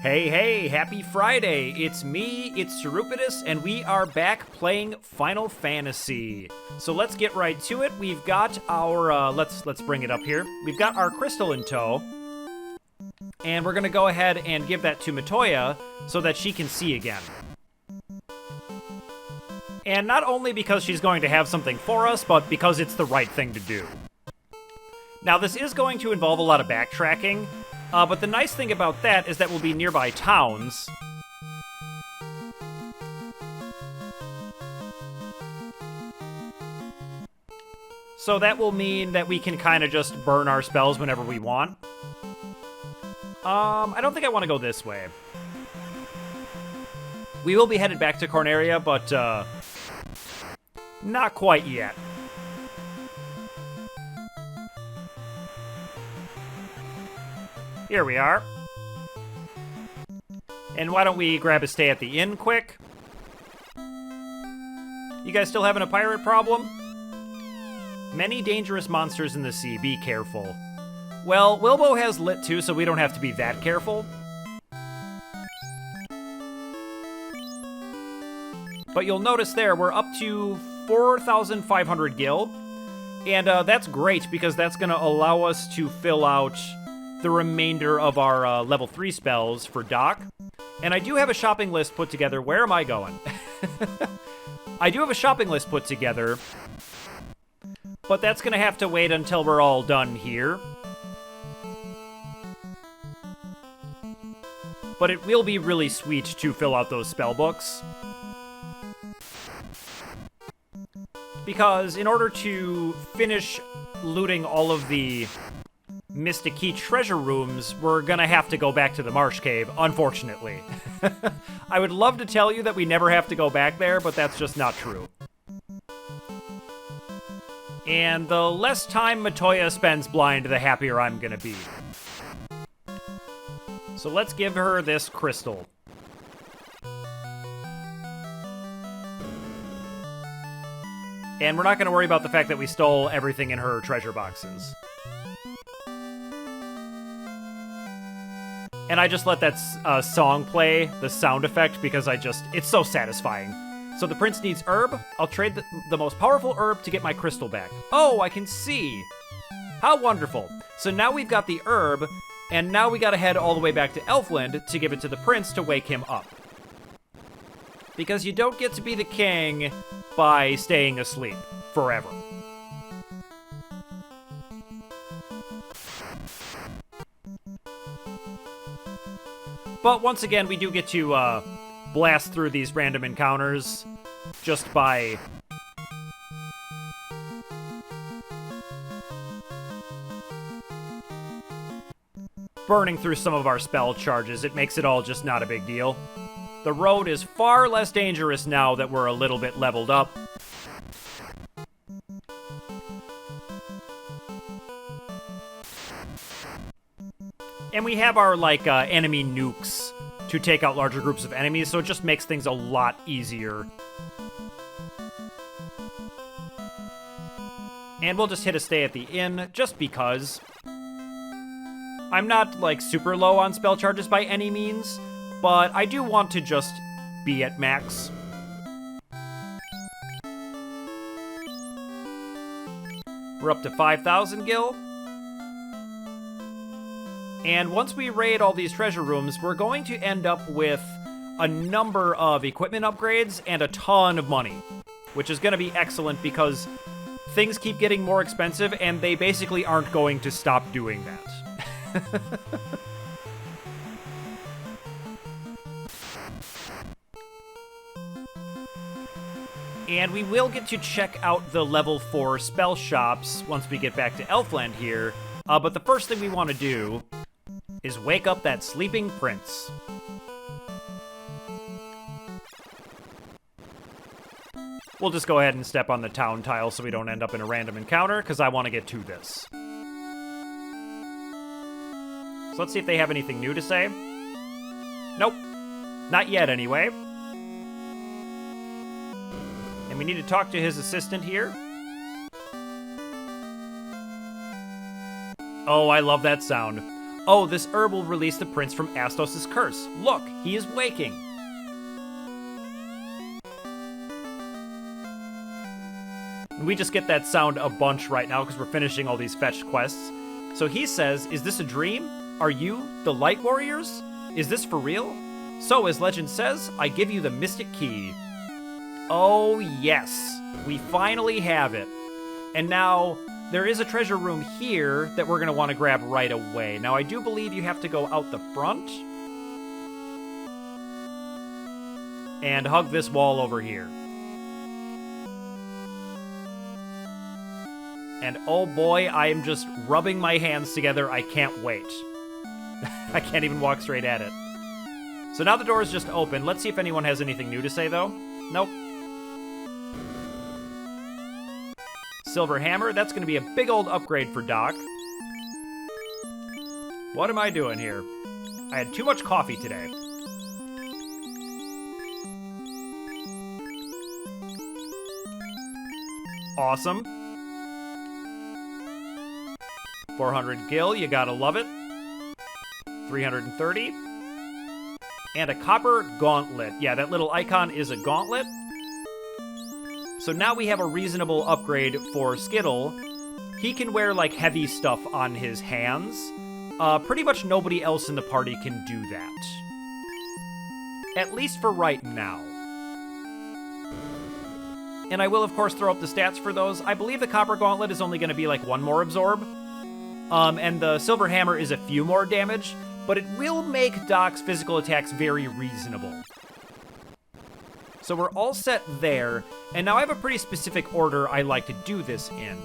Hey, happy Friday! It's me, it's Cerupidus, and we are back playing Final Fantasy. So let's get right to it. We've got our, let's bring it up here. We've got our crystal in tow, and we're gonna go ahead and give that to Matoya so that she can see again. And not only because she's going to have something for us, but because it's the right thing to do. Now, this is going to involve a lot of backtracking, but the nice thing about that is that we'll be nearby towns. So that will mean that we can kind of just burn our spells whenever we want. I don't think I want to go this way. We will be headed back to Corneria, but not quite yet. Here we are. And why don't we grab a stay at the inn quick? You guys still having a pirate problem? Many dangerous monsters in the sea, be careful. Well, Wilbo has lit too, so we don't have to be that careful. But you'll notice there, we're up to 4,500 gil. And that's great, because that's going to allow us to fill out the remainder of our level 3 spells for Doc. And I do have a shopping list put together. Where am I going? I do have a shopping list put together, but that's going to have to wait until we're all done here. But it will be really sweet to fill out those spell books. Because in order to finish looting all of the Mystic Key treasure rooms, we're gonna have to go back to the Marsh Cave, unfortunately. I would love to tell you that we never have to go back there, but that's just not true. And the less time Matoya spends blind, the happier I'm gonna be. So let's give her this crystal. And we're not gonna worry about the fact that we stole everything in her treasure boxes. And I just let that song play, the sound effect, because it's so satisfying. So the prince needs herb. I'll trade the most powerful herb to get my crystal back. Oh, I can see. How wonderful. So now we've got the herb, and now we gotta head all the way back to Elfland to give it to the prince to wake him up. Because you don't get to be the king by staying asleep forever. But once again, we do get to blast through these random encounters just by burning through some of our spell charges. It makes it all just not a big deal. The road is far less dangerous now that we're a little bit leveled up. And we have our, enemy nukes to take out larger groups of enemies, so it just makes things a lot easier. And we'll just hit a stay at the inn, just because. I'm not, super low on spell charges by any means, but I do want to just be at max. We're up to 5,000 gil. And once we raid all these treasure rooms, we're going to end up with a number of equipment upgrades and a ton of money, which is going to be excellent because things keep getting more expensive and they basically aren't going to stop doing that. And we will get to check out the level 4 spell shops once we get back to Elfland here, but the first thing we want to do is wake up that sleeping prince. We'll just go ahead and step on the town tile so we don't end up in a random encounter, because I want to get to this. So let's see if they have anything new to say. Nope. Not yet, anyway. And we need to talk to his assistant here. Oh, I love that sound. Oh, this herb will release the prince from Astos' curse. Look, he is waking. We just get that sound a bunch right now because we're finishing all these fetched quests. So he says, is this a dream? Are you the Light Warriors? Is this for real? So, as legend says, I give you the Mystic Key. Oh, yes. We finally have it. And now, there is a treasure room here that we're going to want to grab right away. Now, I do believe you have to go out the front and hug this wall over here. And oh boy, I am just rubbing my hands together. I can't wait. I can't even walk straight at it. So now the door is just open. Let's see if anyone has anything new to say, though. Nope. Silver hammer. That's going to be a big old upgrade for Doc. What am I doing here? I had too much coffee today. Awesome. 400 gil, you gotta love it. 330. And a copper gauntlet. Yeah, that little icon is a gauntlet. So now we have a reasonable upgrade for Skittle. He can wear, like, heavy stuff on his hands. Pretty much nobody else in the party can do that. At least for right now. And I will, of course, throw up the stats for those. I believe the copper gauntlet is only going to be, like, 1 more absorb. And the silver hammer is a few more damage, but it will make Doc's physical attacks very reasonable. So we're all set there, and now I have a pretty specific order I like to do this in.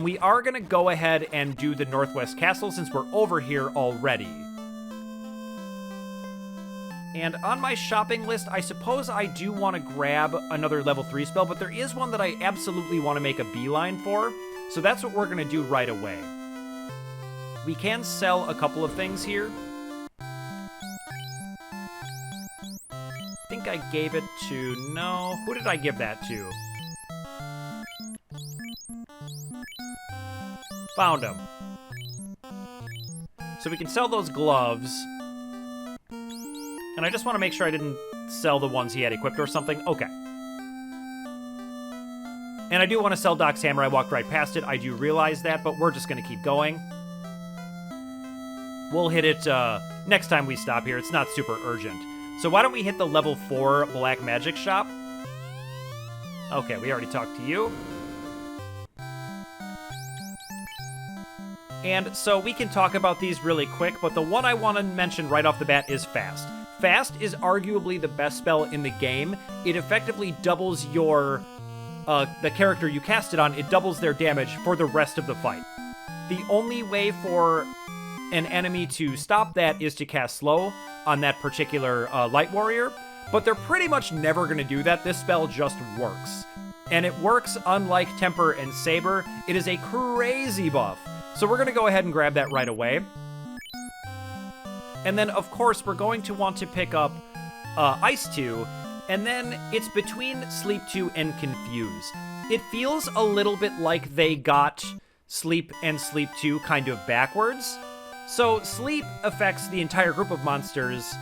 We are going to go ahead and do the Northwest Castle since we're over here already. And on my shopping list, I suppose I do want to grab another level 3 spell, but there is one that I absolutely want to make a beeline for, so that's what we're going to do right away. We can sell a couple of things here. I think I gave it to... No. Who did I give that to? Found him. So we can sell those gloves. And I just want to make sure I didn't sell the ones he had equipped or something. Okay. And I do want to sell Doc's hammer. I walked right past it. I do realize that, but we're just going to keep going. We'll hit it next time we stop here. It's not super urgent. So why don't we hit the level 4 black magic shop? Okay, we already talked to you. And so we can talk about these really quick, but the one I want to mention right off the bat is Fast. Fast is arguably the best spell in the game. It effectively doubles your... the character you cast it on, it doubles their damage for the rest of the fight. The only way for an enemy to stop that is to cast slow on that particular light warrior, but they're pretty much never going to do that. This spell just works. And it works unlike Temper and Saber. It is a crazy buff. So we're going to go ahead and grab that right away. And then, of course, we're going to want to pick up Ice 2, and then it's between Sleep 2 and Confuse. It feels a little bit like they got Sleep and Sleep 2 kind of backwards. So Sleep affects the entire group of monsters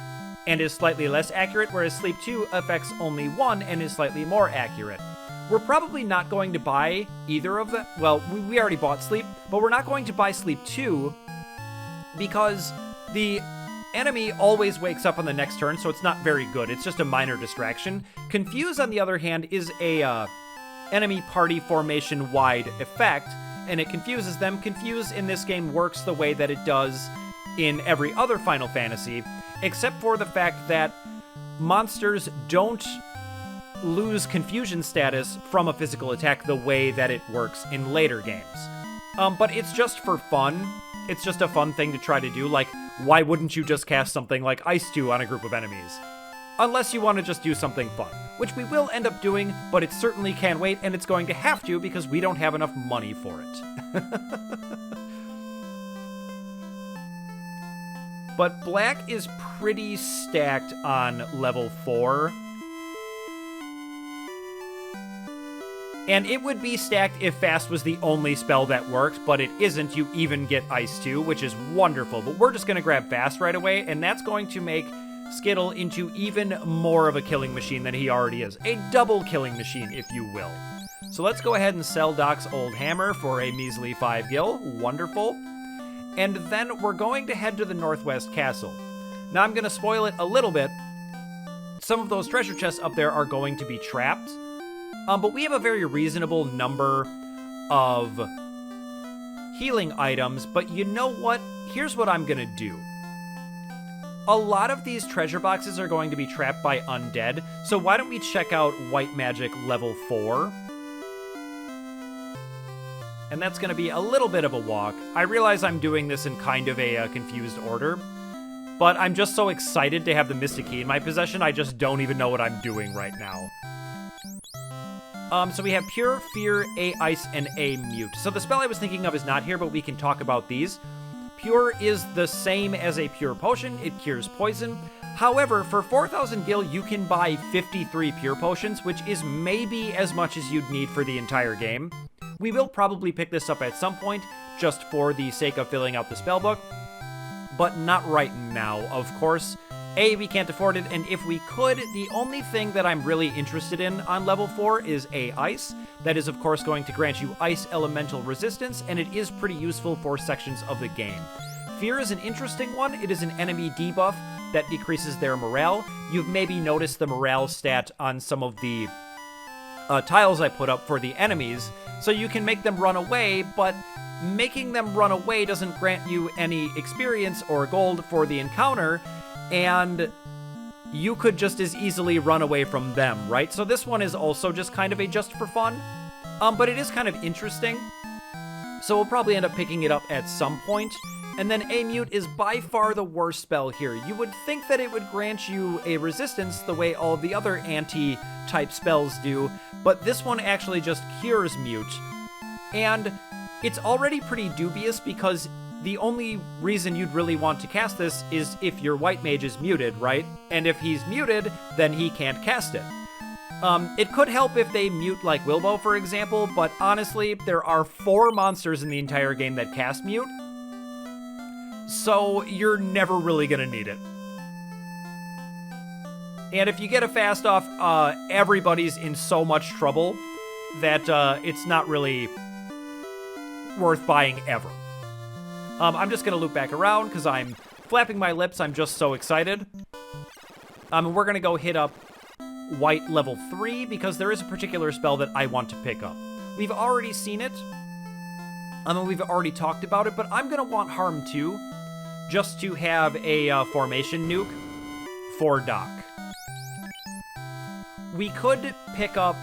and is slightly less accurate, whereas Sleep 2 affects only one and is slightly more accurate. We're probably not going to buy either of them. Well, we already bought Sleep, but we're not going to buy Sleep 2 because the enemy always wakes up on the next turn, so it's not very good. It's just a minor distraction. Confuse, on the other hand, is a enemy party formation-wide effect, and it confuses them. Confuse in this game works the way that it does in every other Final Fantasy, except for the fact that monsters don't lose confusion status from a physical attack the way that it works in later games. But it's just for fun. It's just a fun thing to try to do. Like, why wouldn't you just cast something like Ice 2 on a group of enemies? Unless you want to just do something fun, which we will end up doing, but it certainly can wait, and it's going to have to because we don't have enough money for it. But Black is pretty stacked on level 4. And it would be stacked if Fast was the only spell that worked, but it isn't. You even get Ice too, which is wonderful. But we're just going to grab Fast right away, and that's going to make Skittle into even more of a killing machine than he already is. A double killing machine, if you will. So let's go ahead and sell Doc's old hammer for a measly 5 gil. Wonderful. And then we're going to head to the Northwest Castle. Now I'm going to spoil it a little bit. Some of those treasure chests up there are going to be trapped. But we have a very reasonable number of healing items. But you know what? Here's what I'm going to do. A lot of these treasure boxes are going to be trapped by undead. So why don't we check out White Magic level 4? And that's going to be a little bit of a walk. I realize I'm doing this in kind of a confused order. But I'm just so excited to have the Mystic Key in my possession, I just don't even know what I'm doing right now. So we have Pure, Fear, A Ice, and A Mute. So the spell I was thinking of is not here, but we can talk about these. Pure is the same as a Pure Potion. It cures poison. However, for 4,000 gil, you can buy 53 Pure Potions, which is maybe as much as you'd need for the entire game. We will probably pick this up at some point, just for the sake of filling out the spellbook. But not right now, of course. A, we can't afford it, and if we could, the only thing that I'm really interested in on level 4 is A Ice. That is, of course, going to grant you Ice Elemental Resistance, and it is pretty useful for sections of the game. Fear is an interesting one. It is an enemy debuff that decreases their morale. You've maybe noticed the morale stat on some of the tiles I put up for the enemies, so you can make them run away, but making them run away doesn't grant you any experience or gold for the encounter, and you could just as easily run away from them, right? So this one is also just kind of a just for fun, but it is kind of interesting. So we'll probably end up picking it up at some point. And then A Mute is by far the worst spell here. You would think that it would grant you a resistance the way all the other anti-type spells do, but this one actually just cures Mute. And it's already pretty dubious because the only reason you'd really want to cast this is if your white mage is muted, right? And if he's muted, then he can't cast it. It could help if they mute like Wilbo, for example, but honestly, there are 4 monsters in the entire game that cast mute, so you're never really gonna need it. And if you get a fast off, everybody's in so much trouble that it's not really worth buying ever. I'm just gonna loop back around because I'm flapping my lips. I'm just so excited. We're gonna go hit up White level 3 because there is a particular spell that I want to pick up. We've already seen it. We've already talked about it, but I'm gonna want Harm 2 just to have a formation nuke for Doc. We could pick up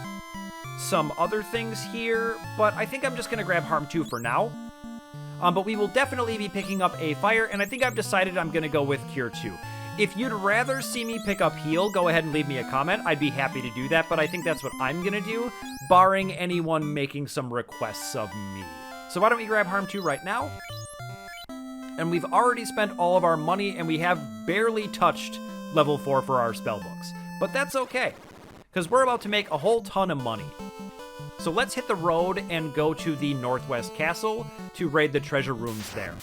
some other things here, but I think I'm just gonna grab Harm 2 for now. But we will definitely be picking up a Fire, and I think I've decided I'm gonna go with Cure 2. If you'd rather see me pick up Heal, go ahead and leave me a comment. I'd be happy to do that, but I think that's what I'm gonna do, barring anyone making some requests of me. So why don't we grab Harm 2 right now? And we've already spent all of our money, and we have barely touched level 4 for our spellbooks. But that's okay, because we're about to make a whole ton of money. So let's hit the road and go to the Northwest Castle to raid the treasure rooms there.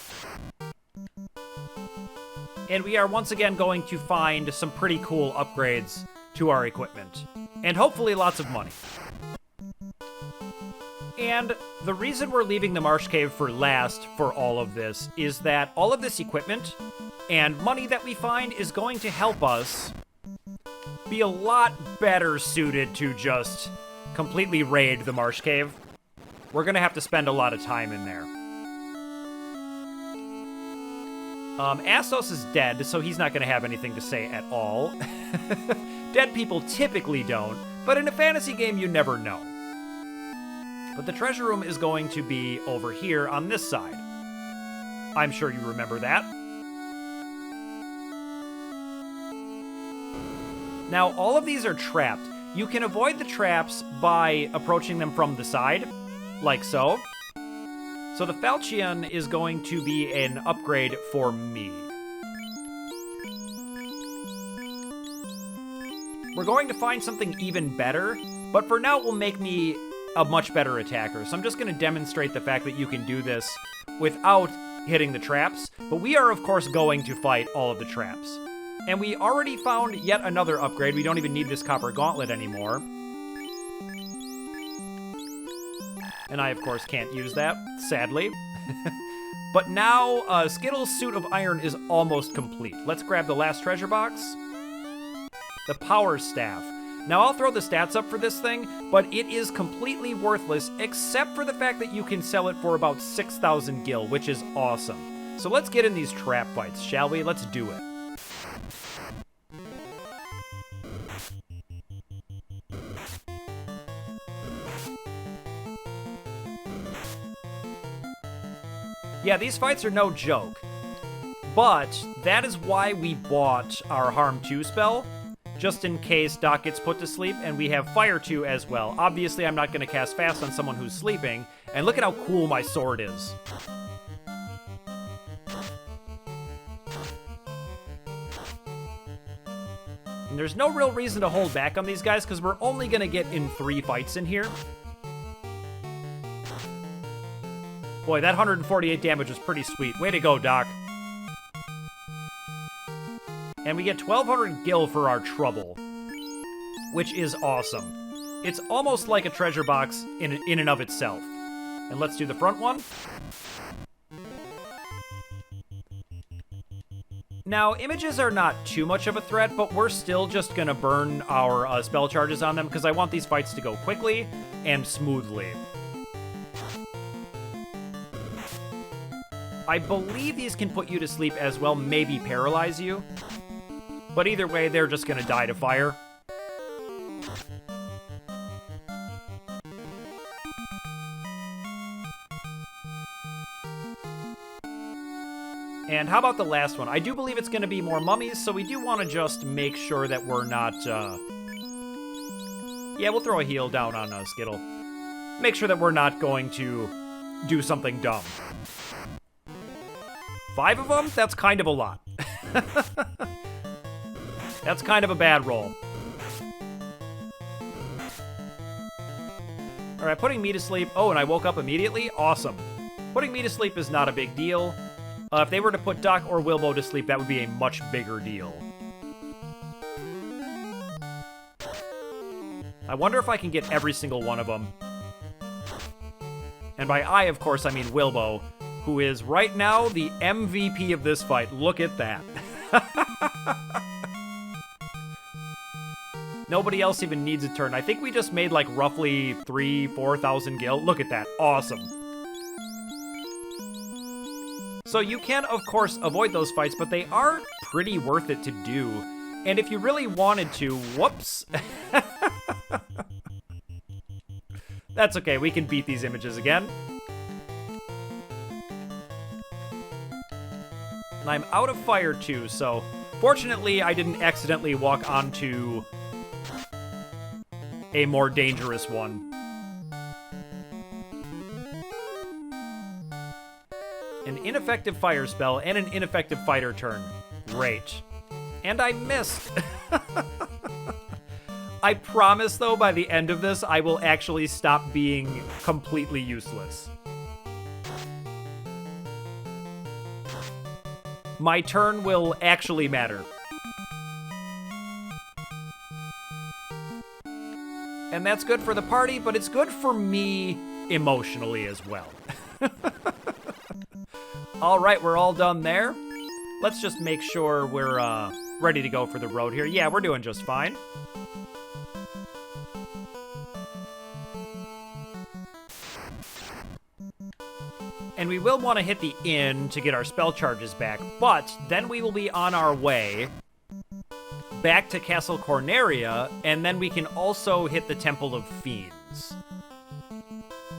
And we are once again going to find some pretty cool upgrades to our equipment. And hopefully lots of money. And the reason we're leaving the Marsh Cave for last for all of this is that all of this equipment and money that we find is going to help us be a lot better suited to just completely raid the Marsh Cave. We're gonna have to spend a lot of time in there. Astos is dead, so he's not gonna have anything to say at all. Dead people typically don't, but in a fantasy game, you never know. But the treasure room is going to be over here on this side. I'm sure you remember that. Now, all of these are trapped. You can avoid the traps by approaching them from the side, like so. So the Falchion is going to be an upgrade for me. We're going to find something even better, but for now it will make me a much better attacker. So I'm just going to demonstrate the fact that you can do this without hitting the traps. But we are, of course, going to fight all of the traps. And we already found yet another upgrade. We don't even need this copper gauntlet anymore. And I, of course, can't use that, sadly. But now, Skittles' suit of iron is almost complete. Let's grab the last treasure box. The power staff. Now, I'll throw the stats up for this thing, but it is completely worthless, except for the fact that you can sell it for about 6,000 gil, which is awesome. So let's get in these trap fights, shall we? Let's do it. Yeah, these fights are no joke. But that is why we bought our Harm 2 spell, just in case Doc gets put to sleep, and we have Fire 2 as well. Obviously, I'm not going to cast Fast on someone who's sleeping, and look at how cool my sword is. And there's no real reason to hold back on these guys, because we're only going to get in 3 fights in here. Boy, that 148 damage was pretty sweet. Way to go, Doc. And we get 1,200 gil for our trouble, which is awesome. It's almost like a treasure box in and of itself. And let's do the front one. Now, images are not too much of a threat, but we're still just going to burn our spell charges on them because I want these fights to go quickly and smoothly. I believe these can put you to sleep as well, maybe paralyze you. But either way, they're just going to die to fire. And how about the last one? I do believe it's going to be more mummies, so we do want to just make sure that we're not... Yeah, we'll throw a heal down on Skittle. Make sure that we're not going to do something dumb. 5 of them? That's kind of a lot. That's kind of a bad roll. Alright, putting me to sleep. Oh, and I woke up immediately? Awesome. Putting me to sleep is not a big deal. If they were to put Doc or Wilbo to sleep, that would be a much bigger deal. I wonder if I can get every single one of them. And by I, of course, I mean Wilbo, who is right now the MVP of this fight. Look at that. Nobody else even needs a turn. I think we just made like roughly 3,000-4,000 gil. Look at that. Awesome. So you can, of course, avoid those fights, but they are pretty worth it to do. And if you really wanted to, whoops. That's okay, we can beat these images again. And I'm out of fire too, so fortunately I didn't accidentally walk onto a more dangerous one. An ineffective fire spell and an ineffective fighter turn. Great. And I missed. I promise, though, by the end of this, I will actually stop being completely useless. My turn will actually matter. And that's good for the party, but it's good for me emotionally as well. All right, we're all done there. Let's just make sure we're ready to go for the road here. Yeah, we're doing just fine. And we will want to hit the inn to get our spell charges back, but then we will be on our way back to Castle Corneria, and then we can also hit the Temple of Fiends.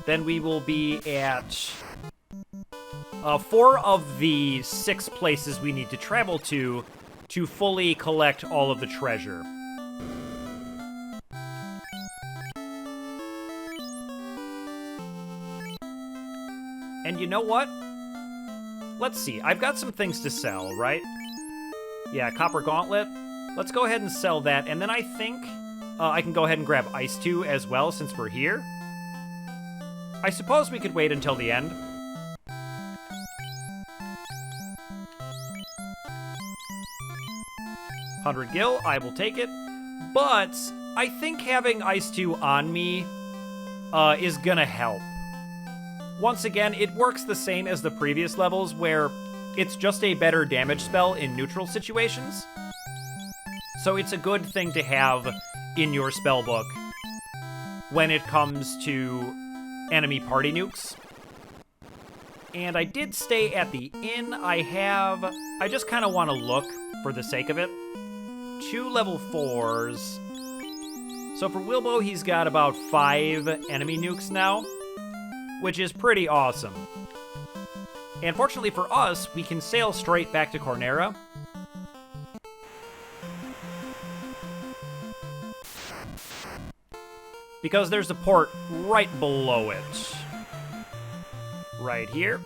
Then we will be at 4 of the 6 places we need to travel to fully collect all of the treasure. And you know what? Let's see. I've got some things to sell, right? Yeah, Copper Gauntlet. Let's go ahead and sell that. And then I think I can go ahead and grab Ice 2 as well since we're here. I suppose we could wait until the end. $100 gil, I will take it. But I think having Ice 2 on me is gonna help. Once again, it works the same as the previous levels, where it's just a better damage spell in neutral situations. So it's a good thing to have in your spellbook when it comes to enemy party nukes. And I did stay at the inn. I just kind of want to look for the sake of it. 2 level 4s. So for Wilbo, he's got about 5 enemy nukes now, which is pretty awesome. And fortunately for us, we can sail straight back to Cornera. Because there's a port right below it. Right here.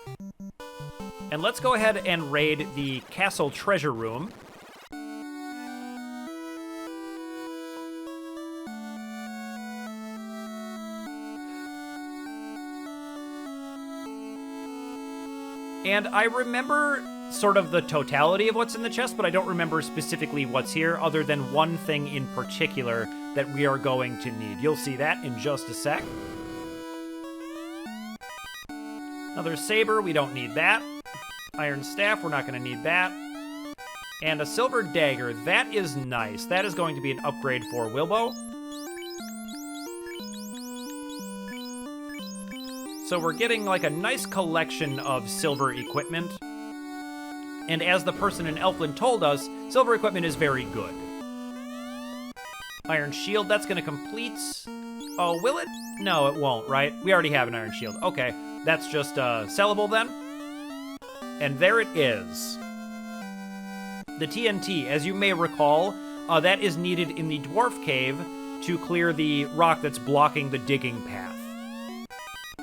And let's go ahead and raid the castle treasure room. And I remember sort of the totality of what's in the chest, but I don't remember specifically what's here, other than one thing in particular that we are going to need. You'll see that in just a sec. Another saber, we don't need that. Iron staff, we're not going to need that. And a silver dagger, that is nice. That is going to be an upgrade for Wilbo. So we're getting like a nice collection of silver equipment. And as the person in Elfland told us, silver equipment is very good. Iron shield, that's going to complete... Oh, will it? No, it won't, right? We already have an iron shield. Okay, that's just sellable then. And there it is. The TNT, as you may recall, that is needed in the Dwarf Cave to clear the rock that's blocking the digging path.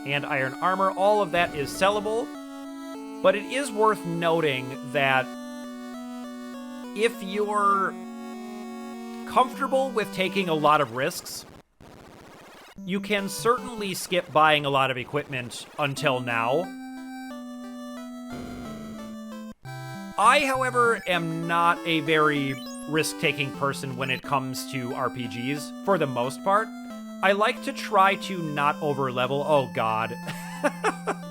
And iron armor, all of that is sellable. But it is worth noting that if you're comfortable with taking a lot of risks, you can certainly skip buying a lot of equipment until now. I, however, am not a very risk-taking person when it comes to RPGs, for the most part. I like to try to not over-level. Oh, God.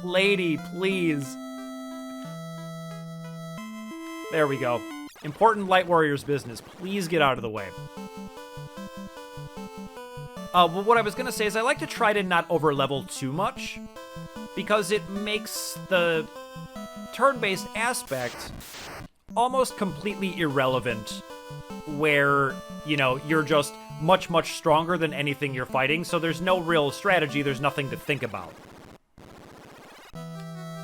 Lady, please. There we go. Important Light Warrior's business. Please get out of the way. Well, what I was going to say is I like to try to not over-level too much, because it makes the turn-based aspect almost completely irrelevant, where, you know, you're just much, much stronger than anything you're fighting, so there's no real strategy, there's nothing to think about.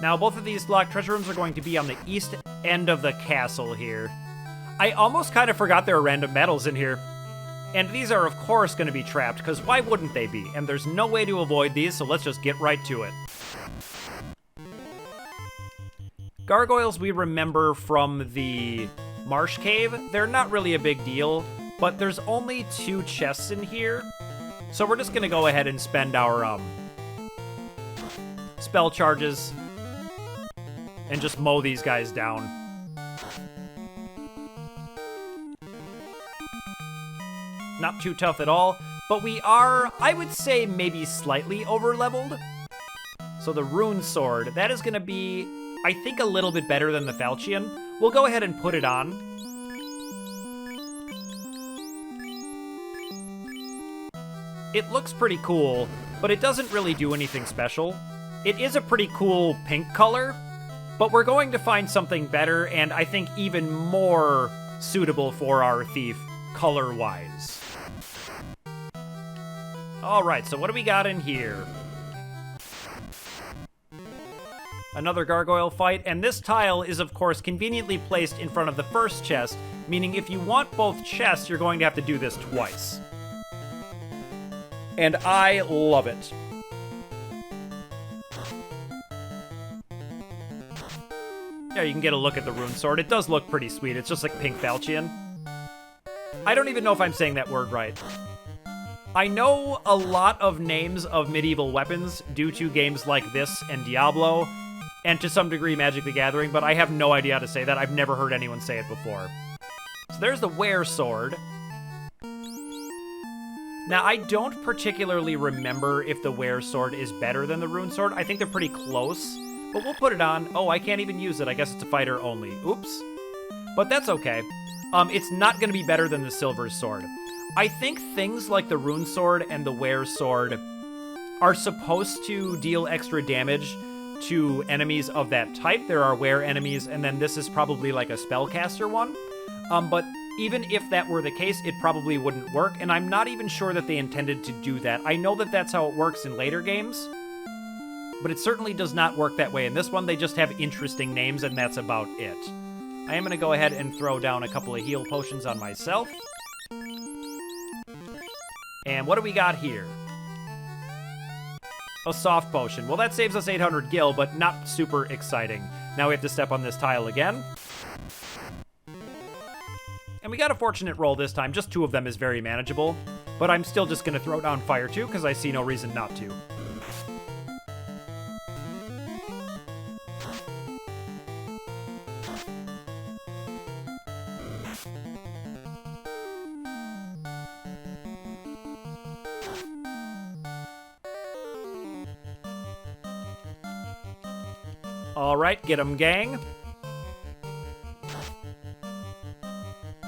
Now, both of these locked treasure rooms are going to be on the east end of the castle here. I almost kind of forgot there were random medals in here. And these are, of course, going to be trapped, because why wouldn't they be? And there's no way to avoid these, so let's just get right to it. Gargoyles we remember from the Marsh Cave. They're not really a big deal, but there's only 2 chests in here. So we're just going to go ahead and spend our spell charges and just mow these guys down. Not too tough at all, but we are, I would say, maybe slightly over-leveled. So the Rune Sword, that is going to be, I think, a little bit better than the Falchion. We'll go ahead and put it on. It looks pretty cool, but it doesn't really do anything special. It is a pretty cool pink color, but we're going to find something better, and I think even more suitable for our thief, color-wise. Alright, so what do we got in here? Another gargoyle fight, and this tile is, of course, conveniently placed in front of the first chest, meaning if you want both chests, you're going to have to do this twice. And I love it. Yeah, you can get a look at the Rune Sword. It does look pretty sweet. It's just like pink Falchion. I don't even know if I'm saying that word right. I know a lot of names of medieval weapons due to games like this and Diablo, and to some degree Magic the Gathering, but I have no idea how to say that. I've never heard anyone say it before. So there's the Were Sword. Now, I don't particularly remember if the Were Sword is better than the Rune Sword. I think they're pretty close, but we'll put it on. Oh, I can't even use it. I guess it's a fighter only. Oops. But that's okay. It's not going to be better than the Silver Sword. I think things like the Rune Sword and the Were Sword are supposed to deal extra damage to enemies of that type. There are Were enemies, and then this is probably like a spellcaster one. But even if that were the case, it probably wouldn't work, and I'm not even sure that they intended to do that. I know that that's how it works in later games, but it certainly does not work that way. In this one, they just have interesting names, and that's about it. I am going to go ahead and throw down a couple of heal potions on myself. And what do we got here? A soft potion. Well, that saves us 800 gil, but not super exciting. Now we have to step on this tile again. And we got a fortunate roll this time. Just 2 of them is very manageable. But I'm still just going to throw down fire too, because I see no reason not to. Alright, get him, gang.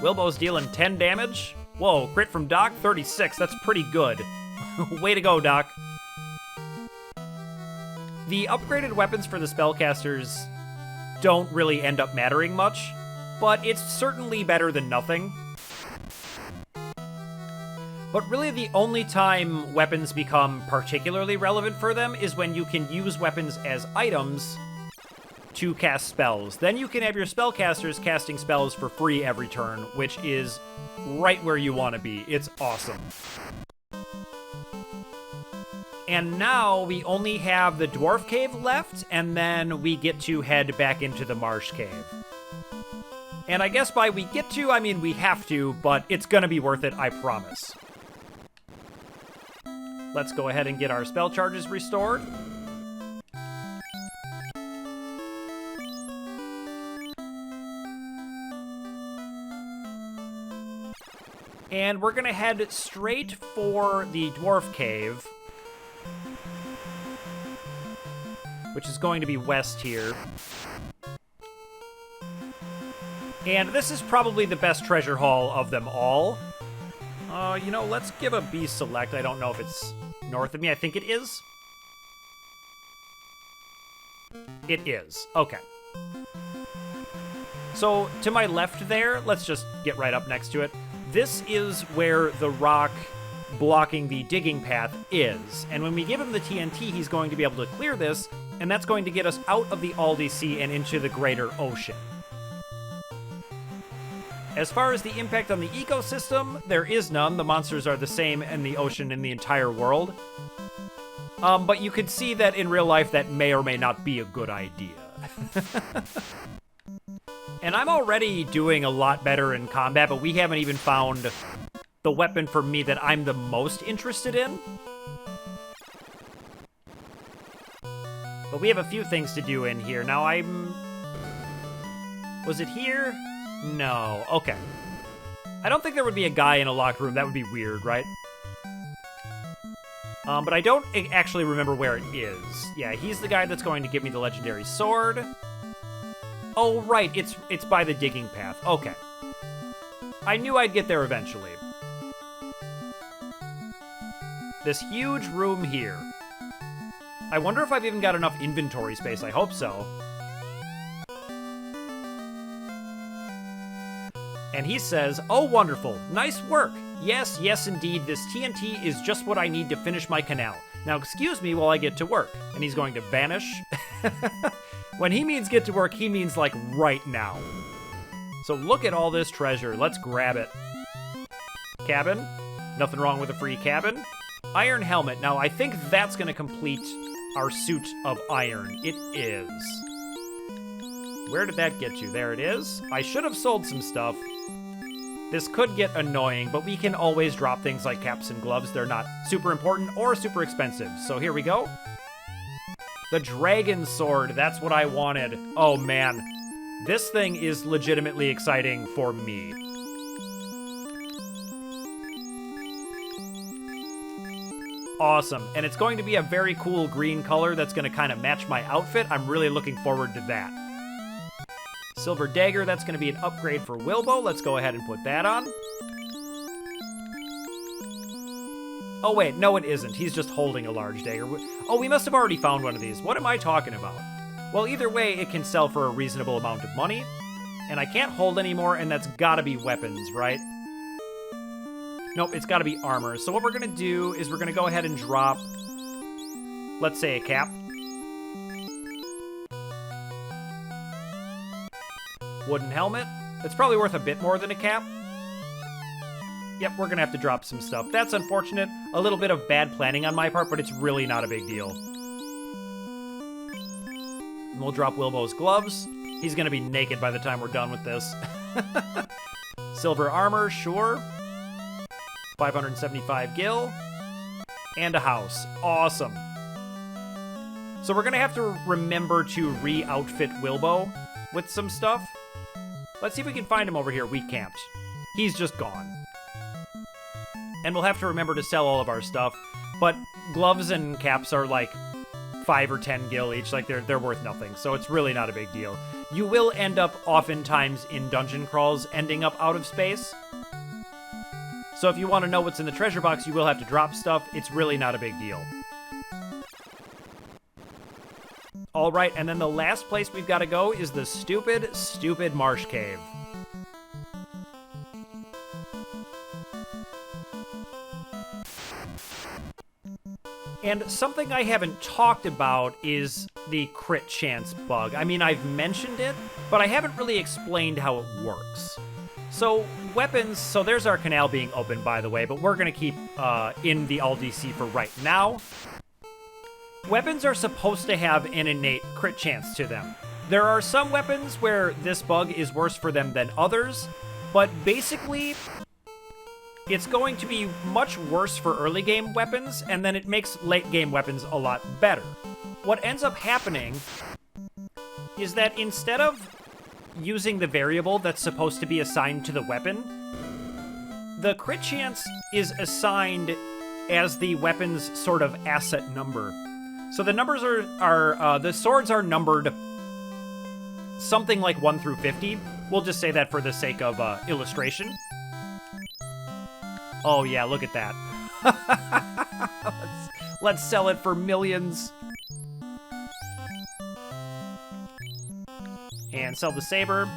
Wilbo's dealing 10 damage. Whoa, crit from Doc, 36. That's pretty good. Way to go, Doc. The upgraded weapons for the spellcasters don't really end up mattering much, but it's certainly better than nothing. But really the only time weapons become particularly relevant for them is when you can use weapons as items to cast spells. Then you can have your spellcasters casting spells for free every turn, which is right where you want to be. It's awesome. And now we only have the Dwarf Cave left, and then we get to head back into the Marsh Cave. And I guess by we get to, I mean we have to, but it's gonna be worth it, I promise. Let's go ahead and get our spell charges restored. And we're gonna head straight for the Dwarf Cave, which is going to be west here. And this is probably the best treasure haul of them all. You know, let's give a B select. I don't know if it's north of me. I think it is. It is. Okay. So, to my left there, let's just get right up next to it. This is where the rock blocking the digging path is. And when we give him the TNT, he's going to be able to clear this, and that's going to get us out of the Aldi Sea and into the greater ocean. As far as the impact on the ecosystem, there is none. The monsters are the same in the ocean in the entire world. But you could see that in real life that may or may not be a good idea. And I'm already doing a lot better in combat, but we haven't even found the weapon for me that I'm the most interested in. But we have a few things to do in here. Now was it here? No. Okay. I don't think there would be a guy in a locked room. That would be weird, right? But I don't actually remember where it is. Yeah, he's the guy that's going to give me the legendary sword. Oh, right, it's by the digging path. Okay. I knew I'd get there eventually. This huge room here. I wonder if I've even got enough inventory space. I hope so. And he says, "Oh, wonderful. Nice work. Yes, yes, indeed. This TNT is just what I need to finish my canal. Now, excuse me while I get to work." And he's going to vanish. When he means get to work, he means like right now. So look at all this treasure. Let's grab it. Cabin. Nothing wrong with a free cabin. Iron helmet. Now, I think that's going to complete our suit of iron. It is. Where did that get you? There it is. I should have sold some stuff. This could get annoying, but we can always drop things like caps and gloves. They're not super important or super expensive. So here we go. The Dragon Sword, that's what I wanted. Oh man, this thing is legitimately exciting for me. Awesome, and it's going to be a very cool green color that's going to kind of match my outfit. I'm really looking forward to that. Silver Dagger, that's going to be an upgrade for Wilbo. Let's go ahead and put that on. Oh wait, no it isn't. He's just holding a large dagger. Oh, we must have already found one of these. What am I talking about? Well, either way, it can sell for a reasonable amount of money. And I can't hold anymore, and that's gotta be weapons, right? Nope, it's gotta be armor. So what we're gonna do is we're gonna go ahead and drop, let's say, a cap. Wooden helmet. It's probably worth a bit more than a cap. Yep, we're gonna have to drop some stuff. That's unfortunate. A little bit of bad planning on my part, but it's really not a big deal. And we'll drop Wilbo's gloves. He's gonna be naked by the time we're done with this. Silver armor, sure. 575 gil. And a house. Awesome. So we're gonna have to remember to re-outfit Wilbo with some stuff. Let's see if we can find him over here. We can't. He's just gone. And we'll have to remember to sell all of our stuff. But gloves and caps are like 5 or 10 gil each. Like they're worth nothing. So it's really not a big deal. You will end up oftentimes in dungeon crawls ending up out of space. So if you want to know what's in the treasure box, you will have to drop stuff. It's really not a big deal. All right, and then the last place we've got to go is the stupid, stupid Marsh Cave. And something I haven't talked about is the crit chance bug. I mean, I've mentioned it, but I haven't really explained how it works. So, weapons, so there's our canal being open, by the way, but we're going to keep in the LDC for right now. Weapons are supposed to have an innate crit chance to them. There are some weapons where this bug is worse for them than others, but basically, it's going to be much worse for early game weapons, and then it makes late game weapons a lot better. What ends up happening is that instead of using the variable that's supposed to be assigned to the weapon, the crit chance is assigned as the weapon's sort of asset number. So the numbers are the swords are numbered something like 1 through 50. We'll just say that for the sake of illustration. Oh yeah, look at that. let's sell it for millions. And sell the saber.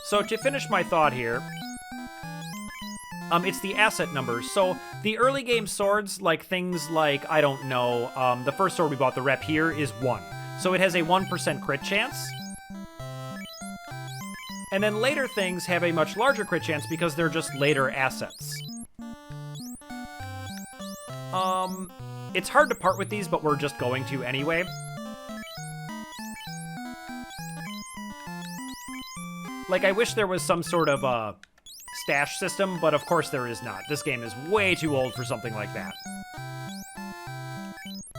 So to finish my thought here, it's the asset numbers. So the early game swords, like things like, I don't know, the first sword we bought, the rep here, is 1. So it has a 1% crit chance. And then later things have a much larger crit chance because they're just later assets. It's hard to part with these, but we're just going to anyway. Like, I wish there was some sort of, stash system, but of course there is not. This game is way too old for something like that.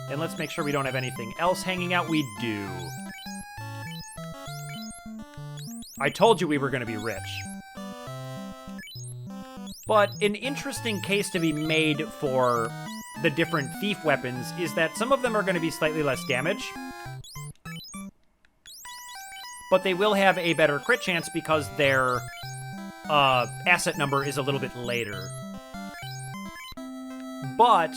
And let's make sure we don't have anything else hanging out. We do. I told you we were going to be rich. But an interesting case to be made for the different thief weapons is that some of them are going to be slightly less damage, but they will have a better crit chance because their asset number is a little bit later. But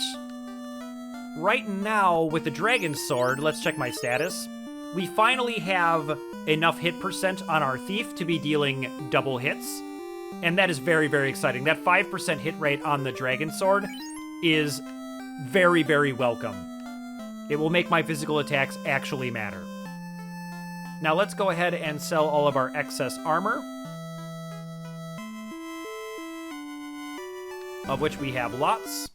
right now, with the Dragon Sword, let's check my status. We finally have enough hit percent on our thief to be dealing double hits. And that is very, very exciting. That 5% hit rate on the Dragon Sword is very, very welcome. It will make my physical attacks actually matter. Now let's go ahead and sell all of our excess armor, of which we have lots.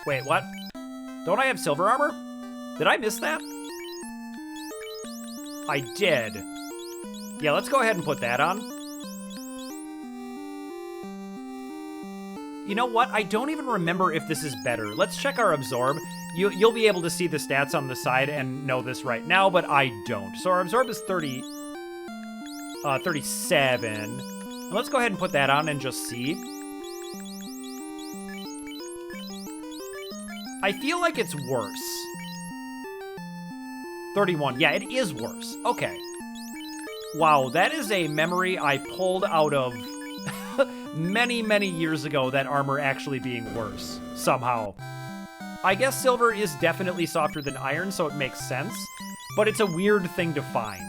Wait, what? Don't I have silver armor? Did I miss that? I did. Yeah, let's go ahead and put that on. You know what? I don't even remember if this is better. Let's check our absorb. You'll be able to see the stats on the side and know this right now, but I don't. So our absorb is 37. Let's go ahead and put that on and just see. I feel like it's worse. 31. Yeah, it is worse. Okay. Wow, that is a memory I pulled out of many, many years ago, that armor actually being worse, somehow. I guess silver is definitely softer than iron, so it makes sense, but it's a weird thing to find.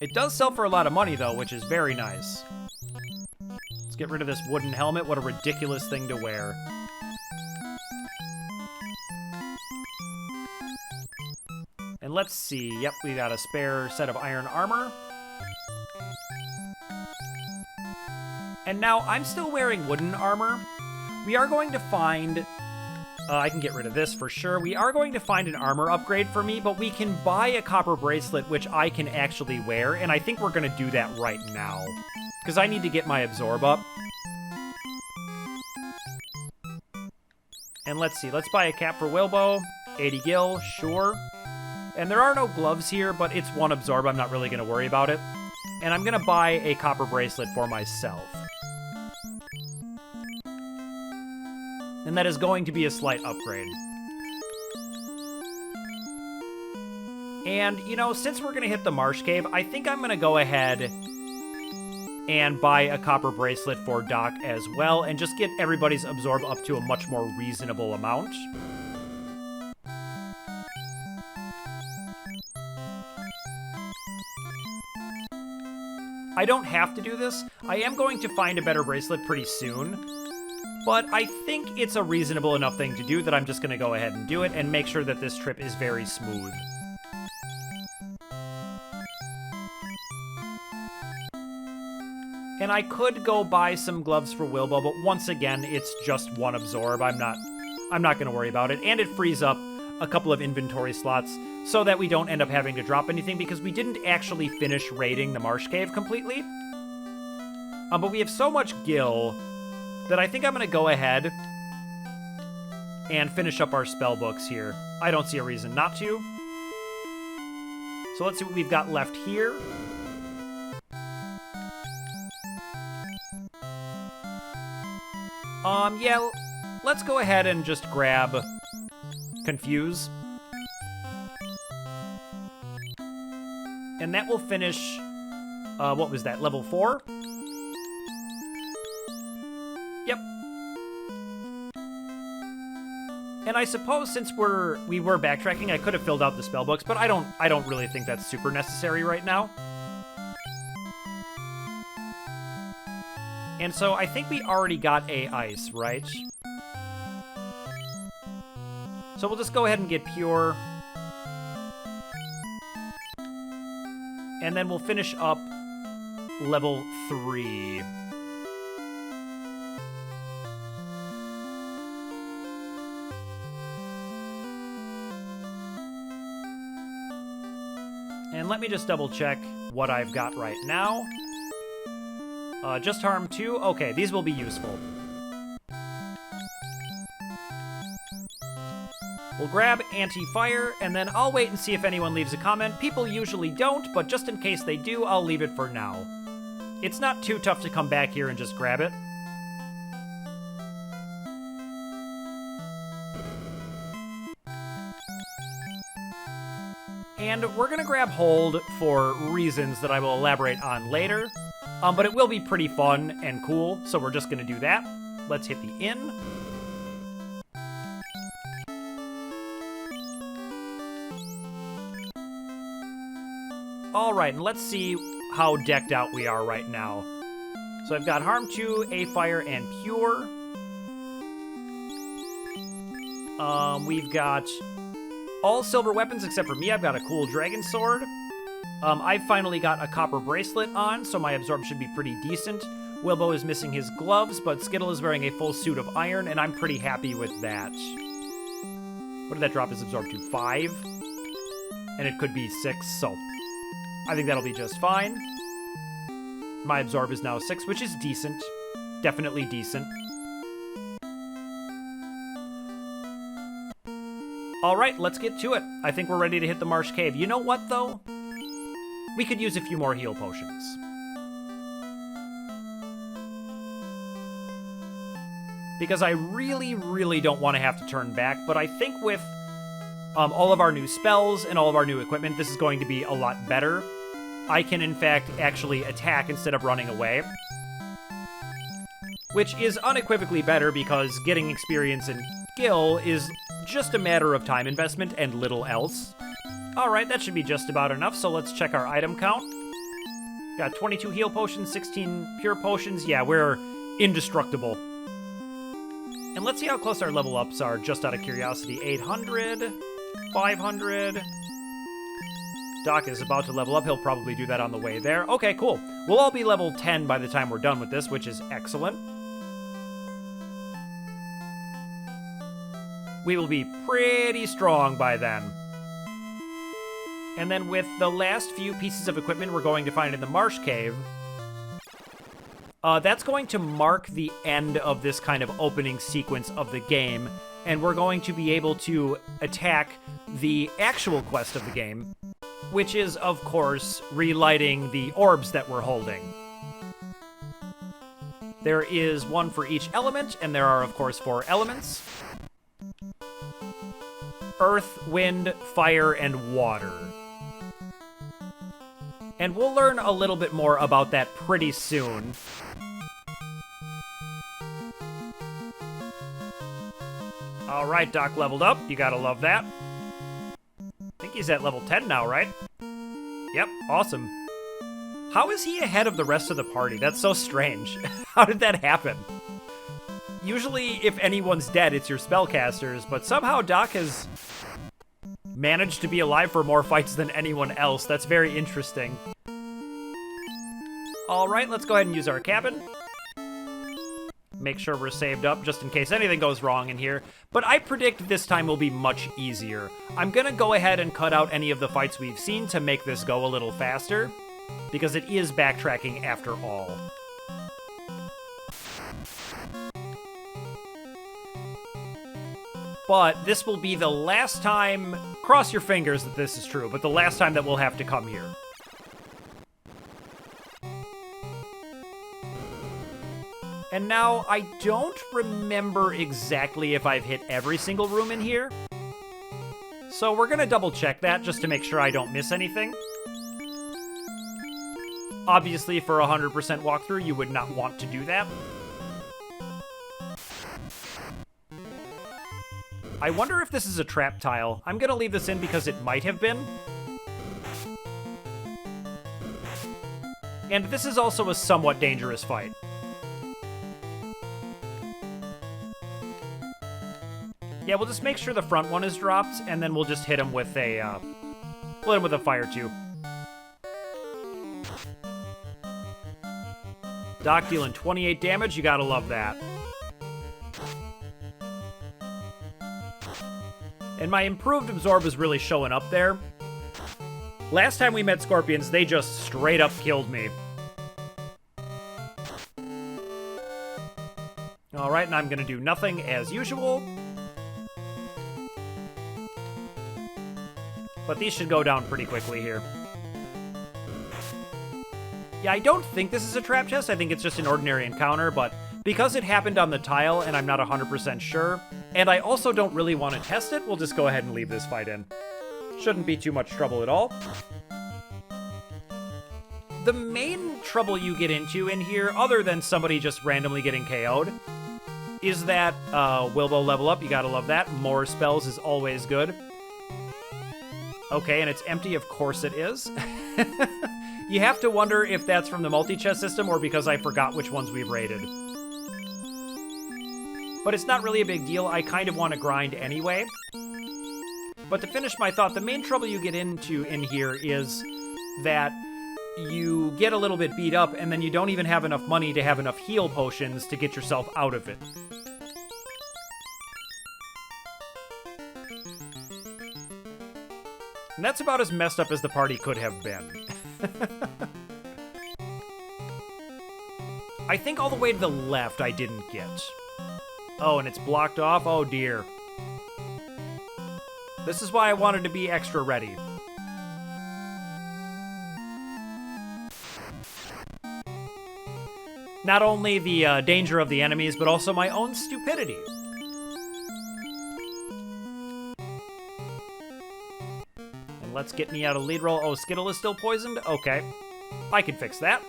It does sell for a lot of money, though, which is very nice. Let's get rid of this wooden helmet. What a ridiculous thing to wear. And let's see. Yep, we got a spare set of iron armor. And now I'm still wearing wooden armor. We are going to find... I can get rid of this for sure. We are going to find an armor upgrade for me, but we can buy a copper bracelet, which I can actually wear, and I think we're going to do that right now, because I need to get my absorb up. And let's see. Let's buy a cap for Wilbo. 80 gil, sure. And there are no gloves here, but it's one absorb. I'm not really going to worry about it. And I'm going to buy a copper bracelet for myself. And that is going to be a slight upgrade. And, you know, since we're going to hit the Marsh Cave, I think I'm going to go ahead and buy a copper bracelet for Doc as well, and just get everybody's absorb up to a much more reasonable amount. I don't have to do this. I am going to find a better bracelet pretty soon. But I think it's a reasonable enough thing to do that I'm just going to go ahead and do it and make sure that this trip is very smooth. And I could go buy some gloves for Wilbo, but once again, it's just one absorb. I'm not going to worry about it. And it frees up a couple of inventory slots so that we don't end up having to drop anything, because we didn't actually finish raiding the Marsh Cave completely. But we have so much gil that I think I'm going to go ahead and finish up our spell books here. I don't see a reason not to. So let's see what we've got left here. Yeah, let's go ahead and just grab Confuse. And that will finish, what was that, level 4? Yep. And I suppose since we were backtracking, I could have filled out the spell books, but I don't really think that's super necessary right now. And so I think we already got a ice, right? So we'll just go ahead and get pure. And then we'll finish up level 3. And let me just double check what I've got right now. Just harm 2. Okay, these will be useful. We'll grab anti-fire, and then I'll wait and see if anyone leaves a comment. People usually don't, but just in case they do, I'll leave it for now. It's not too tough to come back here and just grab it. And we're going to grab hold for reasons that I will elaborate on later. But it will be pretty fun and cool, so we're just going to do that. Let's hit the inn. Alright, and let's see how decked out we are right now. So I've got Harm 2, A-Fire, and Pure. We've got all silver weapons except for me. I've got a cool Dragon Sword. I've finally got a copper bracelet on, so my absorb should be pretty decent. Wilbo is missing his gloves, but Skittle is wearing a full suit of iron, and I'm pretty happy with that. What did that drop his absorb to? 5? and it could be 6, so I think that'll be just fine. My absorb is now 6, which is decent. Definitely decent. All right, let's get to it. I think we're ready to hit the Marsh Cave. You know what, though? We could use a few more heal potions. Because I really, really don't want to have to turn back, but I think with all of our new spells and all of our new equipment, this is going to be a lot better. I can, in fact, actually attack instead of running away. Which is unequivocally better because getting experience and skill is just a matter of time investment and little else. Alright, that should be just about enough, so let's check our item count. Got 22 heal potions, 16 pure potions. Yeah, we're indestructible. And let's see how close our level ups are, just out of curiosity. 800, 500. Doc is about to level up. He'll probably do that on the way there. Okay, cool. We'll all be level 10 by the time we're done with this, which is excellent. We will be pretty strong by then. And then with the last few pieces of equipment we're going to find in the Marsh Cave, that's going to mark the end of this kind of opening sequence of the game, and we're going to be able to attack the actual quest of the game, which is, of course, relighting the orbs that we're holding. There is one for each element, and there are, of course, 4 elements. Earth, wind, fire, and water. And we'll learn a little bit more about that pretty soon. Alright, Doc leveled up. You gotta love that. I think he's at level 10 now, right? Yep, awesome. How is he ahead of the rest of the party? That's so strange. How did that happen? Usually, if anyone's dead, it's your spellcasters, but somehow Doc has managed to be alive for more fights than anyone else. That's very interesting. Alright, let's go ahead and use our cabin. Make sure we're saved up just in case anything goes wrong in here. But I predict this time will be much easier. I'm gonna go ahead and cut out any of the fights we've seen to make this go a little faster, because it is backtracking after all. But this will be the last time, cross your fingers that this is true, but the last time that we'll have to come here. And now, I don't remember exactly if I've hit every single room in here. So we're gonna double check that just to make sure I don't miss anything. Obviously, for a 100% walkthrough, you would not want to do that. I wonder if this is a trap tile. I'm gonna leave this in because it might have been. And this is also a somewhat dangerous fight. Yeah, we'll just make sure the front one is dropped, and then we'll just hit him with a, fire tube. Doc dealing 28 damage, you gotta love that. And my improved absorb is really showing up there. Last time we met scorpions, they just straight up killed me. Alright, and I'm gonna do nothing as usual. But these should go down pretty quickly here. Yeah, I don't think this is a trap chest. I think it's just an ordinary encounter, but because it happened on the tile and I'm not 100% sure, and I also don't really want to test it, we'll just go ahead and leave this fight in. Shouldn't be too much trouble at all. The main trouble you get into in here, other than somebody just randomly getting KO'd, is that Wilbo level up. You gotta love that. More spells is always good. Okay, and it's empty. Of course it is. You have to wonder if that's from the multi-chest system or because I forgot which ones we've raided. But it's not really a big deal. I kind of want to grind anyway. But to finish my thought, the main trouble you get into in here is that you get a little bit beat up and then you don't even have enough money to have enough heal potions to get yourself out of it. And that's about as messed up as the party could have been. I think all the way to the left I didn't get. Oh, and it's blocked off? Oh, dear. This is why I wanted to be extra ready. Not only the danger of the enemies, but also my own stupidity. And let's get me out of lead roll. Oh, Skittle is still poisoned? Okay. I can fix that.